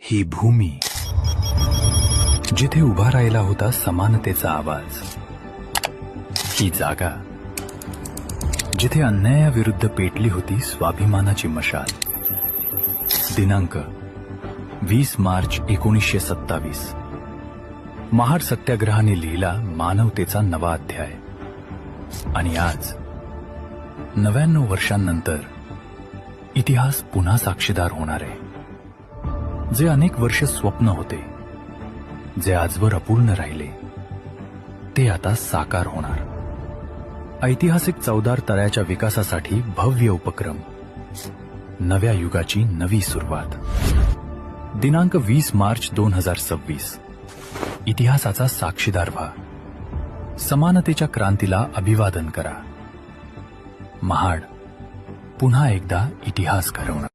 ही भूमी जिथे उभा राहिला होता समानतेचा आवाज, ही जागा जिथे अन्यायाविरुद्ध पेटली होती स्वाभिमानाची मशाल. दिनांक 20 मार्च 1927. महाड सत्याग्रहाने लिहिला मानवतेचा नवा अध्याय. आणि आज 99 वर्षांनंतर इतिहास पुन्हा साक्षीदार होणार आहे. जे अनेक वर्ष स्वप्न होते, जे आजवर अपूर्ण राहिले, ते आता साकार होणार. ऐतिहासिक चौदार तळ्याच्या विकासासाठी भव्य उपक्रम, नव्या युगाची नवी सुरुवात. दिनांक 20 मार्च 2026. इतिहासाचा साक्षीदार व्हा. समानतेच्या क्रांतीला अभिवादन करा. महाड पुन्हा एकदा इतिहास घडवणार.